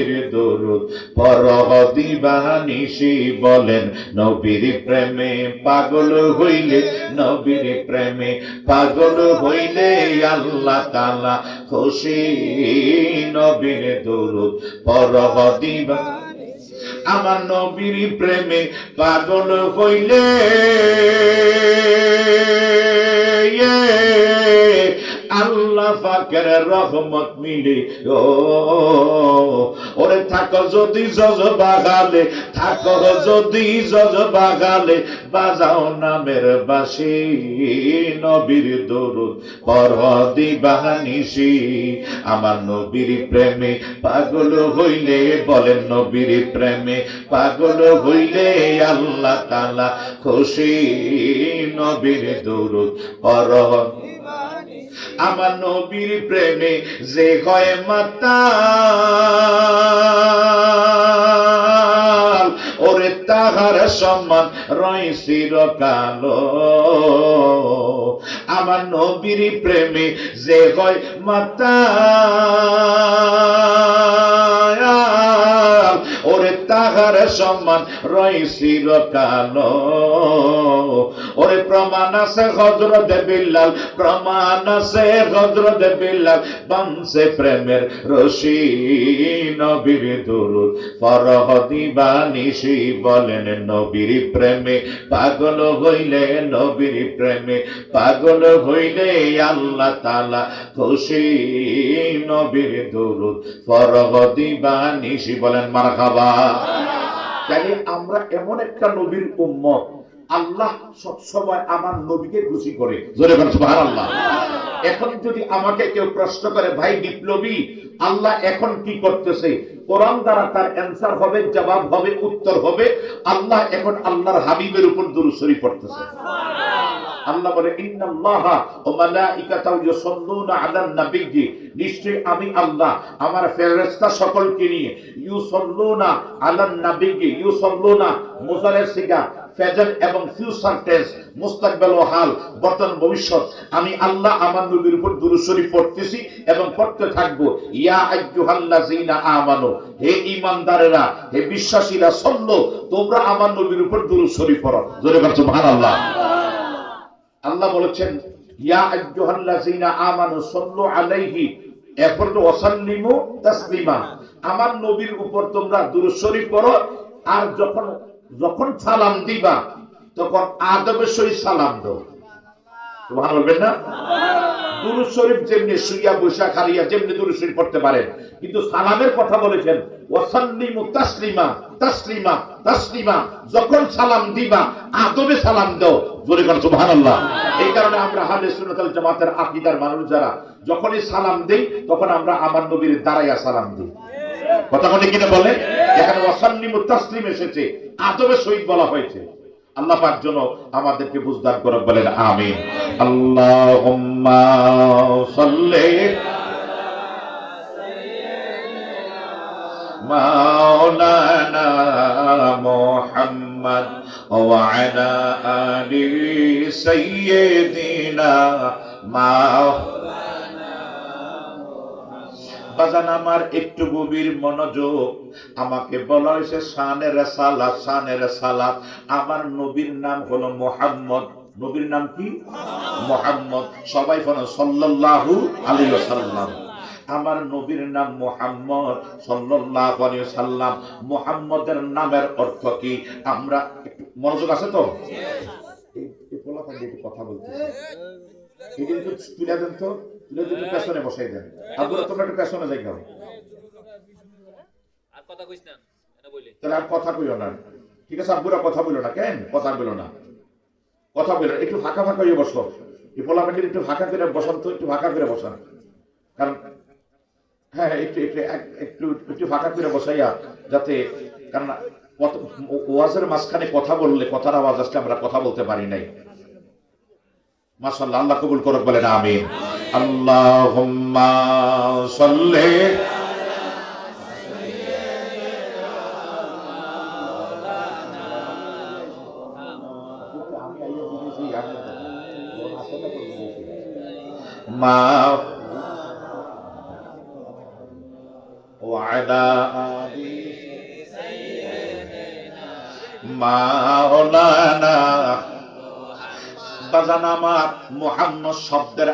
নবীর দরুদ পড়হ দিবানিশি বলেন নবীর প্রেমে পাগল হইলে নবীর প্রেমে পাগল হইলে আল্লাহ তাআলা খুশি নবীর দরুদ পড়হ দিবানিশি আমার নবীর প্রেমে পাগল হইলে আল্লাহ পাকের রহমত মিলে ওরে থাকো যদি জজবাগালে থাকো যদি জজবাগালে বাজাও নামের বাঁশি নবীর দরুদ পড়হ দিবানিশি আমার নবীর প্রেমে পাগল হইলে বলেন নবীর প্রেমে পাগল হইলে আল্লাহ তাআলা খুশি নবীর দরুদ পড়হ আমার নবীর প্রেমে যে হয় মাতাল ওরে তাহার সম্মান রয় চিরকাল আমার নবীর প্রেমে যে হয় মাতাল ওরে তাহার সম্মান রয় চিরকাল ওরে প্রমাণ আছে হযরত বিল্লাল প্রমাণ আছে হযরত বিল্লাল বানছে প্রেমের রশি নবীর দরুদ পড়হ দিবানিশি বলেন নবীর প্রেমে পাগল হইলে নবীর প্রেমে পাগল হইলে আল্লাহ তাআলা খুশি নবীর দরুদ পড়হ দিবানিশি বলেন মারহাবা। তাহলে আমরা এমন একটা নবীর উম্মত আল্লাহ সবসময় আমার নবীকে খুশি করে জোরে বলেন সুবহানাল্লাহ। এখন যদি আমাকে কেউ প্রশ্ন করে ভাই বিপ্লবী আল্লাহ এখন কি করতেছে কোরআন দ্বারা তার অ্যানসার হবে জবাব হবে উত্তর হবে আল্লাহ এখন আল্লাহর হাবিবের উপর দুরূদ শরীফ পড়তেছে। আল্লাহ বলে ইন্নাল্লাহা ওয়া মালাইকাতাহু ইউসাল্লুনা আলান নবিয়্যি নিশ্চয়ই আমি আল্লাহ আমার ফেরেশতা সকলকে নিয়ে ইউসাল্লুনা আলান নবিয়্যি ইউসাল্লুনা মুজারের সিগা প্রেজেন্ট এবং ফিউচার টেন্স মুস্তাকবিল ও হাল বর্তমান ভবিষ্যৎ আমি আল্লাহ আমার নবীর উপর দুরূদ শরীফ পড়তেছি এবং পড়তে থাকব। ইয়া আইয়ুহাল্লাযীনা আমানু হে ঈমানদারেরা হে বিশ্বাসীরা সাল্লু তোমরা আমার নবীর উপর দুরূদ শরীফ পড়ো জোরে বলো সুবহানাল্লাহ। আল্লাহ বলেছেন ইয়া আইয়ুহাল্লাযীনা আমানু সাল্লু আলাইহি এরপর তো ওয়াসাল্লিমু তাসলিমা আমার নবীর উপর তোমরা দুরূদ শরীফ পড়ো আর যখন সালাম দিবা তখন আদবের সহিত সালাম দাও সুবহানাল্লাহ বলবেন না। দুরূদ শরীফ যেমনি শুইয়া বসা খালিয়া যেমনি দুরূদ শরীফ পড়তে পারেন কিন্তু সালামের কথা বলেছেন ওয়াসাল্লিমু তাসলিমা তাসলিমা তাসলিমা যখন সালাম দিবা আদবে সালাম দাও জোরে বলেন সুবহানাল্লাহ। এই কারণে আমরা আহলে সুন্নাত ওয়াল জামাতের আকীদার মানুষ যারা যখনই সালাম দেই তখন আমরা আমার নবীর দাঁড়াইয়া সালাম দিই কথা বলে কিনা বলে এখানে ওয়াসাল্লিমু তাসলিম এসেছে আদবের সহিত বলা হয়েছে। আল্লাহ পাক যেন আমাদেরকে বুঝদান করে বলেন আমিন। আল্লাহুম্মা সাল্লি মাওলানা মুহাম্মদ ওয়া আলা আলি সাইয়্যিদিনা বাজান আমার একটু গভীর মনোযোগ আমাকে বলা হয়েছে শানের সালাত আমার নবীর নাম হলো মুহাম্মদ নবীর নাম কি মুহাম্মদ সবাই বলো সাল্লাল্লাহু আলাইহি ওয়াসাল্লাম আমার নবীর নাম মুহাম্মদ সাল্লাল্লাহু আলাইহি ওয়াসাল্লাম মুহাম্মদের নামের অর্থ কি আমরা মনোযোগ আছে তো এই পোলাপান একটু কথা বলতেছে এই কিন্তু তুলে দেন তো তুলে দিতে পেছনে বসাই দেন আব্বুরা তোমরা একটু পেছনে যাই গাও আর কথা কইছ না এটা বলি তাহলে আর কথা কইও না ঠিক আছে আব্বুরা কথা বলো না কেন কথা বলো না কথা বলো একটু ফাঁকা হয়ে বসো এই পোলাপান একটু ফাঁকা করে বসান তো একটু ফাঁকা করে বসান কারণ হ্যাঁ একটু ফাঁকা করে বসাইয়া যাতে কারণ ওয়াজের মাঝখানে কথা বললে কথার আওয়াজ আসলে আমরা কথা বলতে পারি নাই মাশাআল্লাহ আল্লাহ কবুল করুক বলেন আমিন। আল্লাহুম্মা সাল্লি মা আলা মাওলানা। বাজান আমার মুহাম্মদ শব্দের